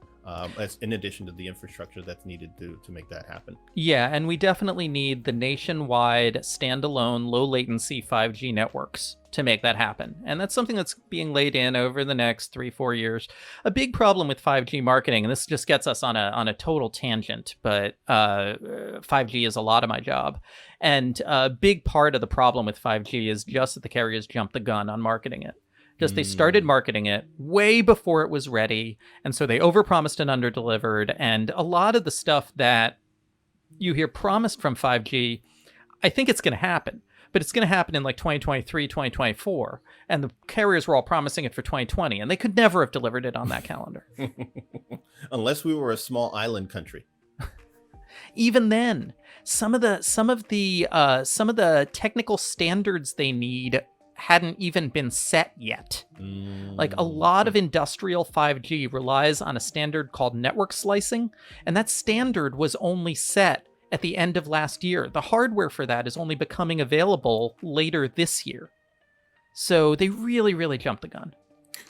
As in addition to the infrastructure that's needed to make that happen. Yeah, and we definitely need the nationwide standalone low latency 5G networks to make that happen. And that's something that's being laid in over the next 3-4 years. A big problem with 5G marketing, and this just gets us on a total tangent, but 5G is a lot of my job. And a big part of the problem with 5G is just that the carriers jumped the gun on marketing it. Just they started marketing it way before it was ready. And so they overpromised and underdelivered. And a lot of the stuff that you hear promised from 5G, I think it's going to happen. But it's going to happen in like 2023, 2024. And the carriers were all promising it for 2020. And they could never have delivered it on that calendar. Unless we were a small island country. Even then, some of the technical standards they need hadn't even been set yet. Like a lot of industrial 5G relies on a standard called network slicing, and that standard was only set at the end of last year. The hardware for that is only becoming available later this year. So they really, really jumped the gun.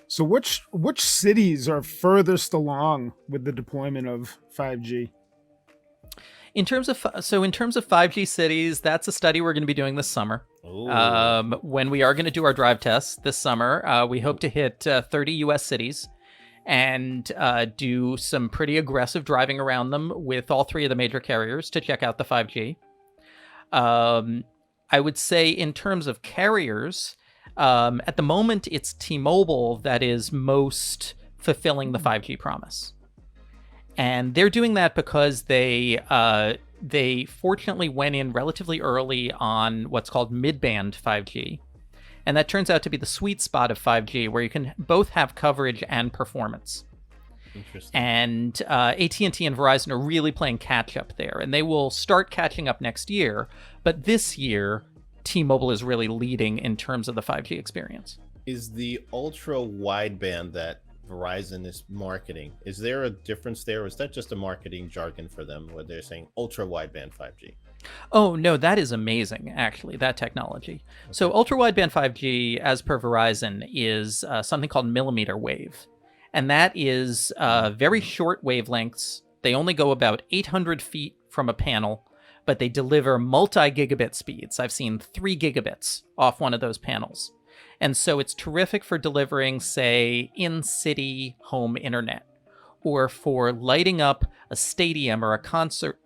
So which cities are furthest along with the deployment of 5G? In terms of 5G cities, that's a study we're going to be doing this summer. When we are going to do our drive tests this summer, we hope to hit 30 U.S. cities and do some pretty aggressive driving around them with all three of the major carriers to check out the 5G. I would say in terms of carriers, at the moment, it's T-Mobile that is most fulfilling the 5G promise. And they're doing that because they fortunately went in relatively early on what's called mid-band 5G. And that turns out to be the sweet spot of 5G, where you can both have coverage and performance. Interesting. And AT&T and Verizon are really playing catch-up there. And they will start catching up next year. But this year, T-Mobile is really leading in terms of the 5G experience. Is the ultra wideband that Verizon is marketing, is there a difference there, or is that just a marketing jargon for them where they're saying ultra wideband 5G? Oh, no, that is amazing, actually, that technology. Okay. So ultra wideband 5G, as per Verizon, is something called millimeter wave. And that is very short wavelengths. They only go about 800 feet from a panel, but they deliver multi-gigabit speeds. I've seen 3 gigabits off one of those panels. And so it's terrific for delivering, say, in-city home internet, or for lighting up a stadium or a concert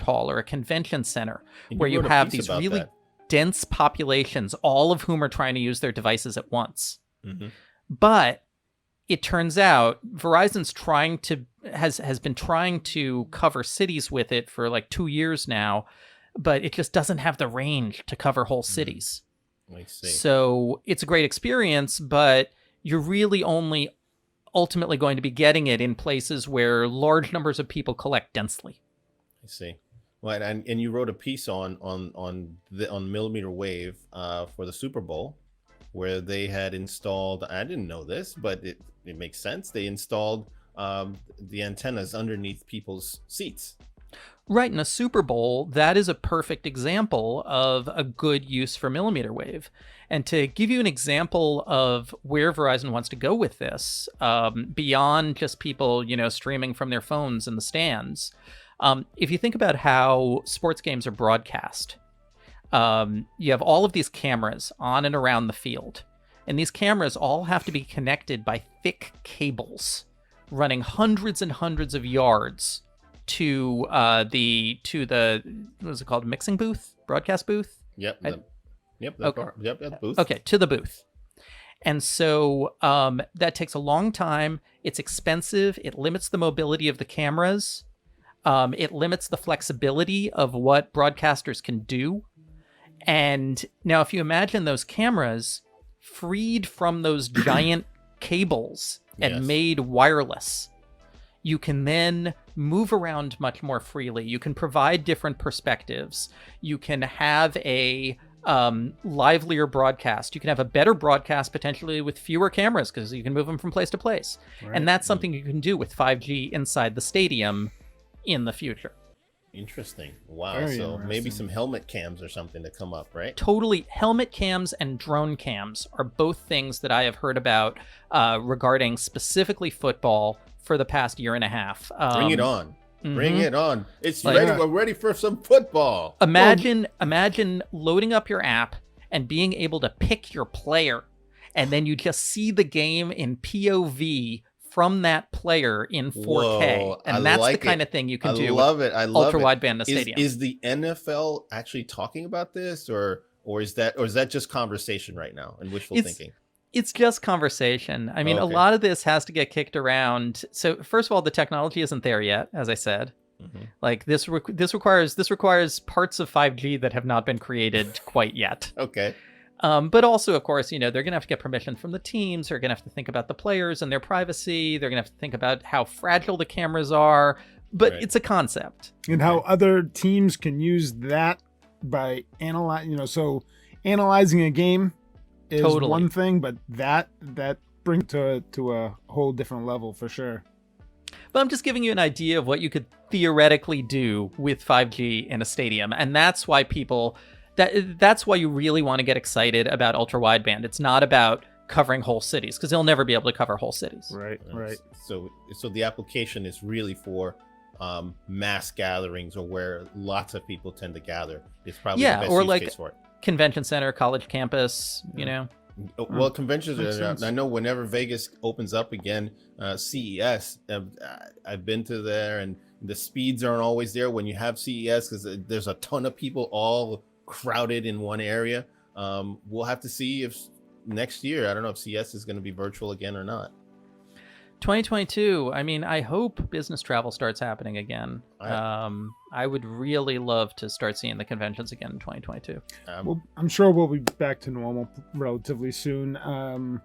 hall or a convention center, where you have these really dense populations, all of whom are trying to use their devices at once. Mm-hmm. But it turns out Verizon's has been trying to cover cities with it for like 2 years now, but it just doesn't have the range to cover whole cities. I see. So it's a great experience, but you're really only ultimately going to be getting it in places where large numbers of people collect densely. I see. Well, and you wrote a piece on millimeter wave for the Super Bowl, where they had installed. I didn't know this, but it makes sense. They installed the antennas underneath people's seats. Right, in a Super Bowl, that is a perfect example of a good use for millimeter wave. And to give you an example of where Verizon wants to go with this, beyond just people, streaming from their phones in the stands, if you think about how sports games are broadcast, you have all of these cameras on and around the field. And these cameras all have to be connected by thick cables running hundreds and hundreds of yards to the what is it called, mixing booth, broadcast booth? Yep. That booth. Okay, to the booth. And so that takes a long time. It's expensive. It limits the mobility of the cameras. It limits the flexibility of what broadcasters can do. And now if you imagine those cameras freed from those giant cables and made wireless, you can then move around much more freely. You can provide different perspectives. You can have a livelier broadcast. You can have a better broadcast potentially with fewer cameras because you can move them from place to place. Right. And that's something you can do with 5G inside the stadium in the future. Interesting. Wow. So maybe some helmet cams or something to come up, right? Totally. Helmet cams and drone cams are both things that I have heard about regarding specifically football for the past year and a half. Bring it on. Mm-hmm. Bring it on. It's ready. We're ready for some football. Imagine loading up your app and being able to pick your player, and then you just see the game in POV from that player in 4K. Whoa, and that's the kind of thing you can do. I love it. Ultra wideband in the stadium. Is the NFL actually talking about this, or is that just conversation right now and wishful thinking? It's just conversation. I mean, a Okay. lot of this has to get kicked around. So first of all, the technology isn't there yet, as I said. Mhm. Like this requires parts of 5G that have not been created quite yet. Okay. But also, of course, they're going to have to get permission from the teams. They're going to have to think about the players and their privacy. They're going to have to think about how fragile the cameras are. But Right. it's a concept. And how other teams can use that by analyzing, so analyzing a game is Totally. one thing, but that brings to a whole different level for sure. But I'm just giving you an idea of what you could theoretically do with 5G in a stadium. And that's why that's why you really want to get excited about ultra wideband. It's not about covering whole cities, because they'll never be able to cover whole cities. Right. So the application is really for mass gatherings, or where lots of people tend to gather. It's probably the best or use like case for it. Convention center, college campus, Well, conventions Makes are. sense. I know whenever Vegas opens up again, CES. I've been to there, and the speeds aren't always there when you have CES, because there's a ton of people all crowded in one area. We'll have to see if next year. I don't know if CES is going to be virtual again or not. 2022. I mean, I hope business travel starts happening again. I would really love to start seeing the conventions again in 2022. Well, I'm sure we'll be back to normal relatively soon. The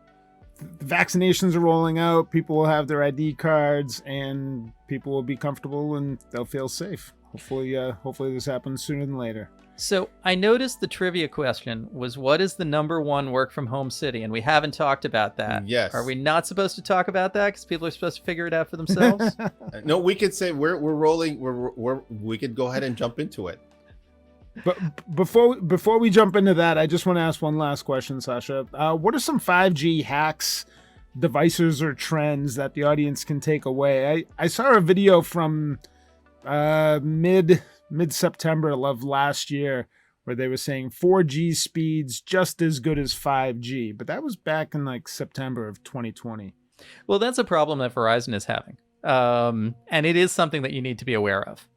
vaccinations are rolling out. People will have their ID cards, and people will be comfortable and they'll feel safe. Hopefully this happens sooner than later. So I noticed the trivia question was, what is the number one work from home city? And we haven't talked about that. Yes. Are we not supposed to talk about that because people are supposed to figure it out for themselves? No, we could say we're rolling. We could go ahead and jump into it. But before we jump into that, I just want to ask one last question, Sascha. What are some 5G hacks, devices, or trends that the audience can take away? I saw a video from mid-September of last year where they were saying 4G speeds just as good as 5G, but that was back in like September of 2020. Well, that's a problem that Verizon is having. And it is something that you need to be aware of.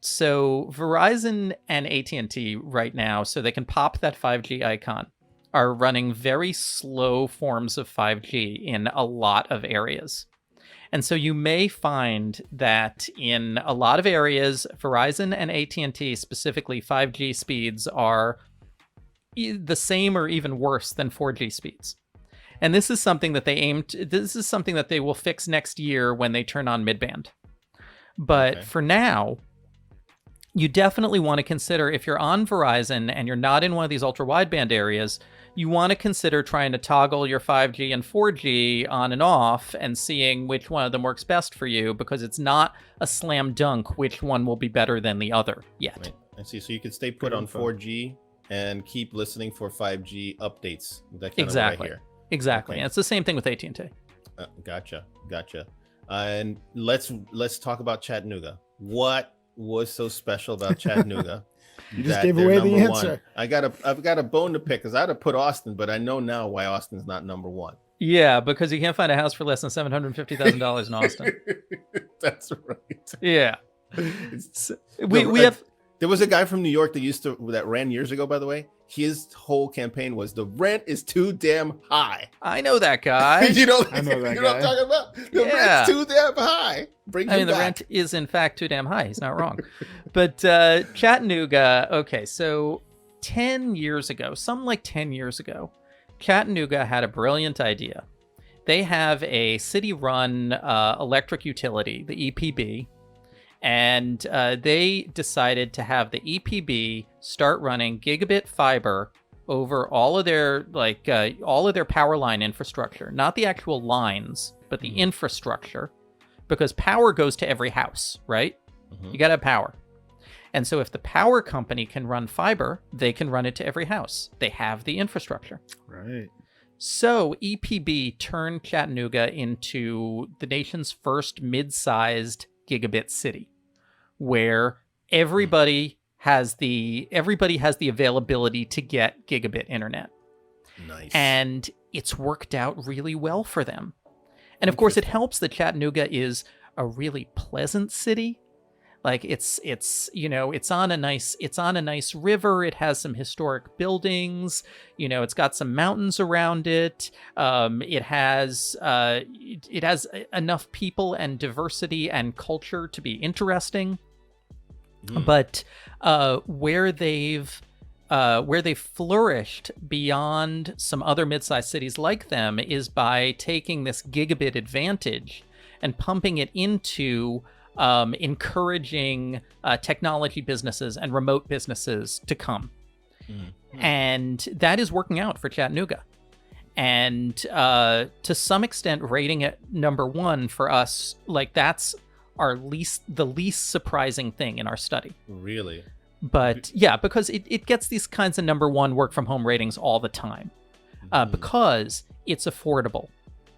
So Verizon and AT&T right now, so they can pop that 5G icon, are running very slow forms of 5G in a lot of areas. And so you may find that in a lot of areas, Verizon and AT&T, specifically 5G speeds, are the same or even worse than 4G speeds. And this is something that this is something that they will fix next year when they turn on midband. But for now, you definitely want to consider, if you're on Verizon and you're not in one of these ultra wideband areas, you want to consider trying to toggle your 5G and 4G on and off and seeing which one of them works best for you, because it's not a slam dunk which one will be better than the other yet. Right. I see. So you can stay put on 4G and keep listening for 5G updates. That kind Exactly. of right here. Exactly. Okay. And it's the same thing with AT&T. Gotcha. And let's talk about Chattanooga. What was so special about Chattanooga? You just that gave they're away the number answer. one? I've got a bone to pick, because I'd have put Austin, but I know now why Austin's not number one. Yeah, because you can't find a house for less than $750,000 in Austin. That's right. Yeah. It's- We have... There was a guy from New York that ran years ago, by the way. His whole campaign was, the rent is too damn high. I know that guy. You know, I know that you know what I'm guy. talking about? The Yeah. rent's too damn high. Bring him The back. rent is in fact too damn high. He's not wrong. But Chattanooga, okay, so 10 years ago, Chattanooga had a brilliant idea. They have a city-run electric utility, the EPB, and they decided to have the EPB start running gigabit fiber over all of their power line infrastructure, not the actual lines, but the infrastructure, because power goes to every house, right? Mhm. You got to have power. And so if the power company can run fiber, they can run it to every house. They have the infrastructure. Right. So EPB turned Chattanooga into the nation's first mid-sized gigabit city, where everybody has the availability to get gigabit internet. Nice. And it's worked out really well for them. And of course, it helps that Chattanooga is a really pleasant city. Like it's on a nice river. It has some historic buildings. It's got some mountains around it. It has enough people and diversity and culture to be interesting. But where they've flourished beyond some other mid-sized cities like them is by taking this gigabit advantage and pumping it into encouraging technology businesses and remote businesses to come. And that is working out for Chattanooga. And to some extent, rating it number one for us, like that's the least surprising thing in our study. Really? But yeah, because it gets these kinds of number one work from home ratings all the time. Because it's affordable,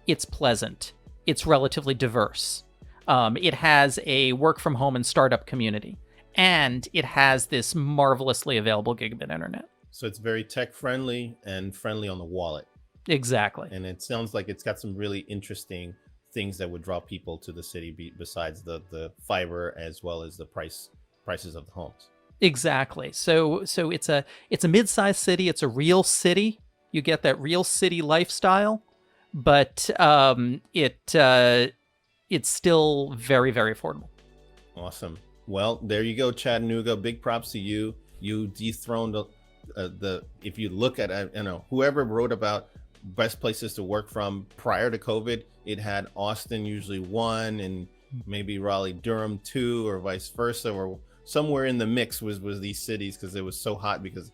it's pleasant, it's relatively diverse. It has a work from home and startup community, and it has this marvelously available gigabit internet. So it's very tech friendly and friendly on the wallet. Exactly. And it sounds like it's got some really interesting things that would draw people to the city besides the fiber as well as the prices of the homes. Exactly. So it's a mid-sized city. It's a real city. You get that real city lifestyle, but it's still very, very affordable. Awesome. Well, there you go, Chattanooga. Big props to you. You dethroned if you look at whoever wrote about best places to work from prior to COVID, it had Austin usually 1 and maybe Raleigh Durham 2 or vice versa, or somewhere in the mix was these cities because it was so hot, because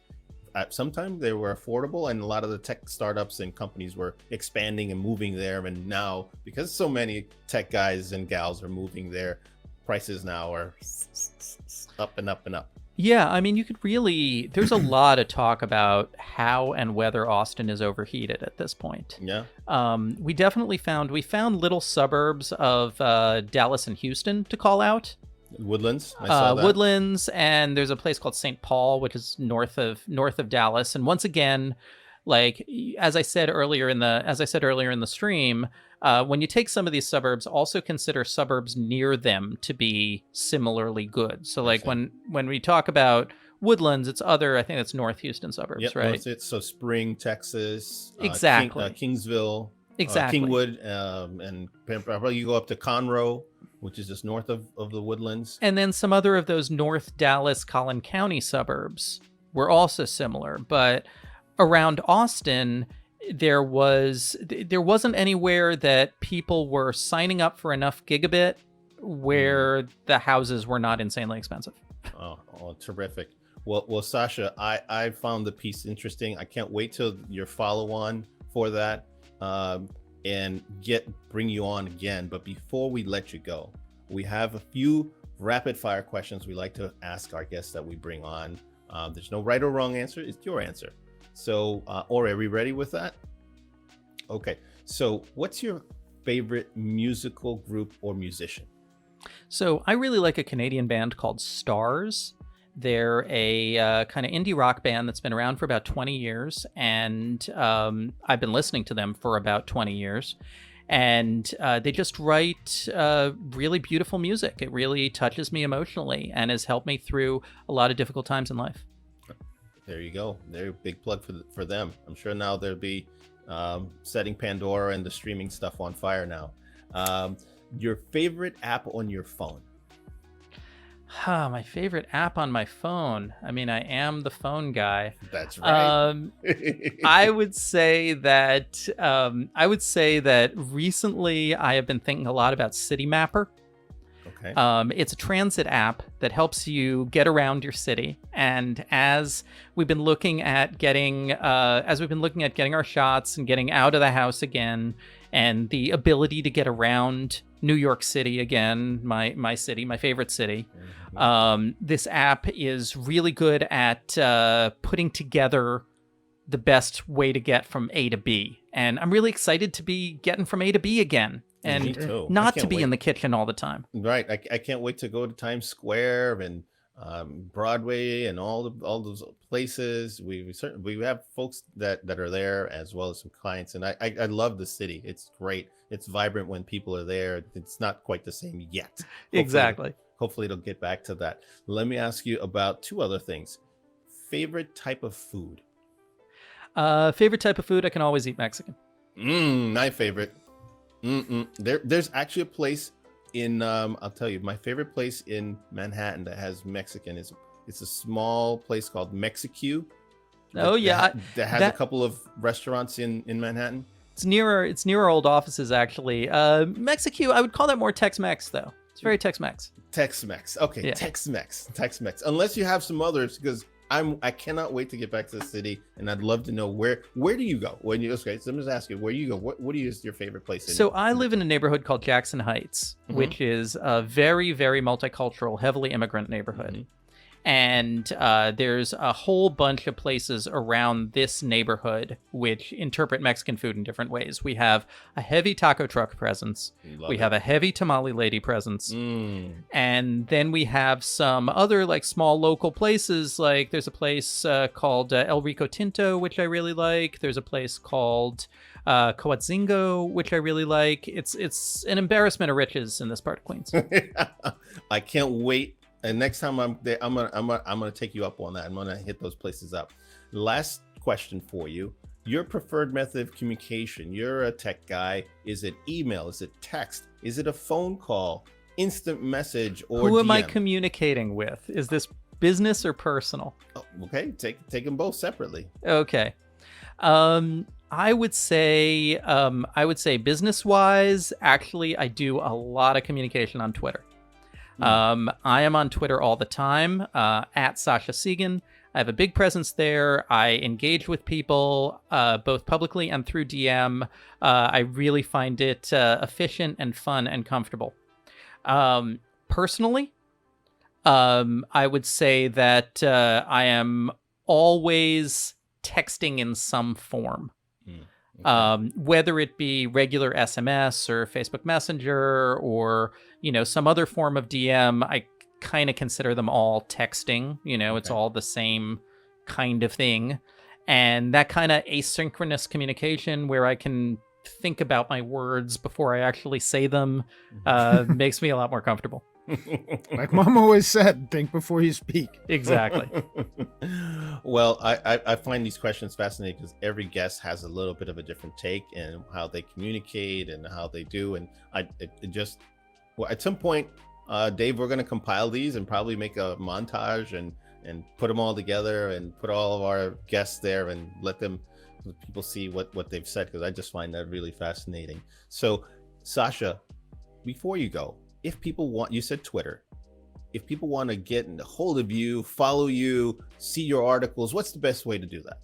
sometimes they were affordable and a lot of the tech startups and companies were expanding and moving there. And now, because so many tech guys and gals are moving there, prices now are up and up and up. Yeah, I mean, there's a lot of talk about how and whether Austin is overheated at this point. Yeah. We found little suburbs of Dallas and Houston to call out. Woodlands. I saw that. Woodlands, and there's a place called St. Paul, which is north of Dallas. And once again, like as I said earlier in the stream, when you take some of these suburbs, also consider suburbs near them to be similarly good. So like when we talk about Woodlands, it's I think it's North Houston suburbs, yep, right? So Spring, Texas, exactly, Kingsville, exactly, Kingwood, and probably you go up to Conroe, which is just north of the Woodlands. And then some other of those North Dallas, Collin County suburbs were also similar. But around Austin, there wasn't anywhere that people were signing up for enough gigabit where the houses were not insanely expensive. Oh, terrific. Well, Sascha, I found the piece interesting. I can't wait till your follow-on for that. And bring you on again. But before we let you go, we have a few rapid fire questions we like to ask our guests that we bring on. There's no right or wrong answer. It's your answer. So, Ori, are we ready with that? Okay. So what's your favorite musical group or musician? So I really like a Canadian band called Stars. They're a kind of indie rock band that's been around for about 20 years, and I've been listening to them for about 20 years. And they just write really beautiful music. It really touches me emotionally and has helped me through a lot of difficult times in life. There you go. They're a big plug for them. I'm sure now they'll be setting Pandora and the streaming stuff on fire now. Your favorite app on your phone? My favorite app on my phone. I mean, I am the phone guy. That's right. I would say that recently I have been thinking a lot about City Mapper. Okay. It's a transit app that helps you get around your city. And as we've been looking at getting our shots and getting out of the house again, and the ability to get around New York City again, my city, my favorite city. Mm-hmm. This app is really good at putting together the best way to get from A to B. And I'm really excited to be getting from A to B again. And not to be in the kitchen all the time. Right. I can't wait to go to Times Square and Broadway and all those places. We have folks that are there, as well as some clients. And I love the city. It's great. It's vibrant when people are there. It's not quite the same yet. Exactly. hopefully it'll get back to that. Let me ask you about two other things. Favorite type of food? Favorite type of food? I can always eat Mexican. My favorite. There's actually a place in I'll tell you, my favorite place in Manhattan that has Mexican is it's a small place called Mexique. Oh yeah, that has a couple of restaurants in Manhattan. It's near our old offices actually. Mexique, I would call that more Tex-Mex though. It's very Tex-Mex. Tex-Mex. Okay, yeah. Tex-Mex. Unless you have some others, because I cannot wait to get back to the city, and I'd love to know where do you go when you. Okay, so I'm just asking where you go. What is your favorite place? So I live in a neighborhood called Jackson Heights, which is a very, very multicultural, heavily immigrant neighborhood. And there's a whole bunch of places around this neighborhood which interpret Mexican food in different ways. We have a heavy taco truck presence. We have a heavy tamale lady presence. And then we have some other like small local places. Like there's a place called El Rico Tinto, which I really like. There's a place called Coatzingo, which I really like. It's an embarrassment of riches in this part of Queens. I can't wait. And next time I'm there, I'm gonna take you up on that. I'm gonna hit those places up. Last question for you: your preferred method of communication. You're a tech guy. Is it email? Is it text? Is it a phone call? Instant message? Or who am DM? I communicating with? Is this business or personal? Oh, okay, take them both separately. Okay. I would say business-wise, actually, I do a lot of communication on Twitter. I am on Twitter all the time, at Sascha Segan. I have a big presence there. I engage with people, both publicly and through DM. I really find it efficient and fun and comfortable. Personally, I would say that I am always texting in some form. Okay. Whether it be regular SMS or Facebook Messenger or, some other form of DM, I kind of consider them all texting. It's all the same kind of thing. And that kind of asynchronous communication where I can think about my words before I actually say them makes me a lot more comfortable. Like Mom always said, think before you speak. Exactly. Well, I find these questions fascinating because every guest has a little bit of a different take and how they communicate and how they do. And at some point, Dave, we're going to compile these and probably make a montage and put them all together and put all of our guests there and let people see what they've said, because I just find that really fascinating. So, Sascha, before you go, if people want, you said Twitter, if people want to get a hold of you, follow you, see your articles, what's the best way to do that?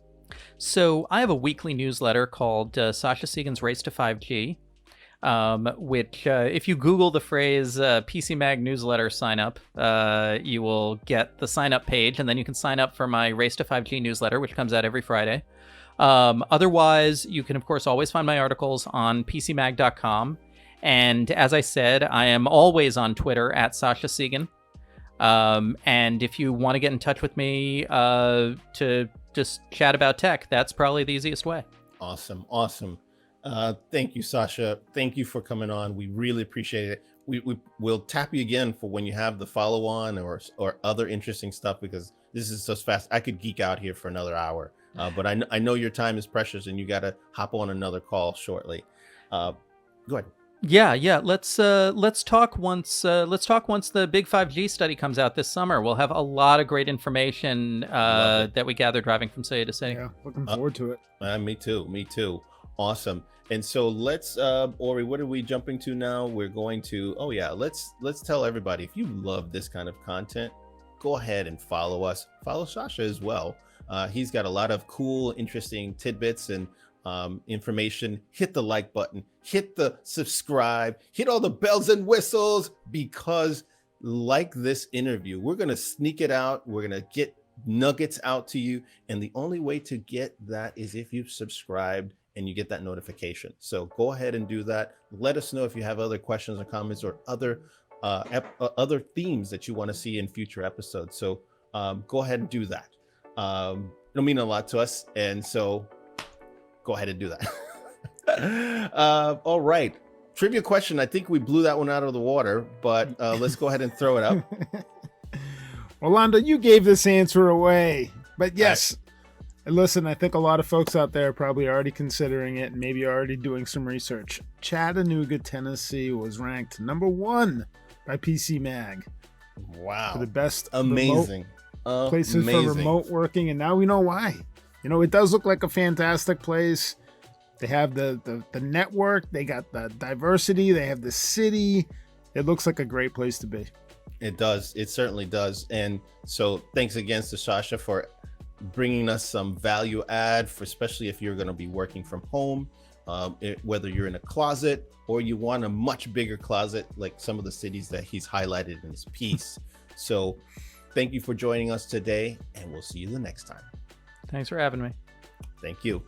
So I have a weekly newsletter called Sascha Segan's Race to 5G, which if you Google the phrase PC Mag newsletter sign up, you will get the sign up page, and then you can sign up for my Race to 5G newsletter, which comes out every Friday. Otherwise, you can, of course, always find my articles on PCMag.com. And as I said, I am always on Twitter at Sascha Segan. And if you want to get in touch with me to just chat about tech, that's probably the easiest way. Awesome. Thank you, Sascha. Thank you for coming on. We really appreciate it. We'll tap you again for when you have the follow-on or other interesting stuff, because this is so fast. I could geek out here for another hour, but I know your time is precious and you got to hop on another call shortly. Go ahead. Yeah. Let's talk once the big 5G study comes out this summer. We'll have a lot of great information that we gather driving from city to city. Yeah, looking forward to it. Me too. Awesome. And so let's Ori, what are we jumping to now? We're going to let's tell everybody, if you love this kind of content, go ahead and follow us. Follow Sascha as well. He's got a lot of cool, interesting tidbits and information. Hit the like button, hit the subscribe, hit all the bells and whistles, because like this interview, we're going to sneak it out. We're going to get nuggets out to you. And the only way to get that is if you've subscribed and you get that notification. So go ahead and do that. Let us know if you have other questions or comments or other themes that you want to see in future episodes. So go ahead and do that. It'll mean a lot to us. And so go ahead and do that. All right. trivia question. I think we blew that one out of the water, but let's go ahead and throw it up. Rolando, you gave this answer away. But yes, and listen, I think a lot of folks out there are probably already considering it and maybe already doing some research. Chattanooga, Tennessee was ranked number 1 by PC Mag. Wow. For the best amazing places for remote working. And now we know why. You know, it does look like a fantastic place. They have the network. They got the diversity. They have the city. It looks like a great place to be. It does. It certainly does. And so thanks again to Sascha for bringing us some value add, for especially if you're going to be working from home, whether you're in a closet or you want a much bigger closet, like some of the cities that he's highlighted in his piece. So thank you for joining us today, and we'll see you the next time. Thanks for having me. Thank you.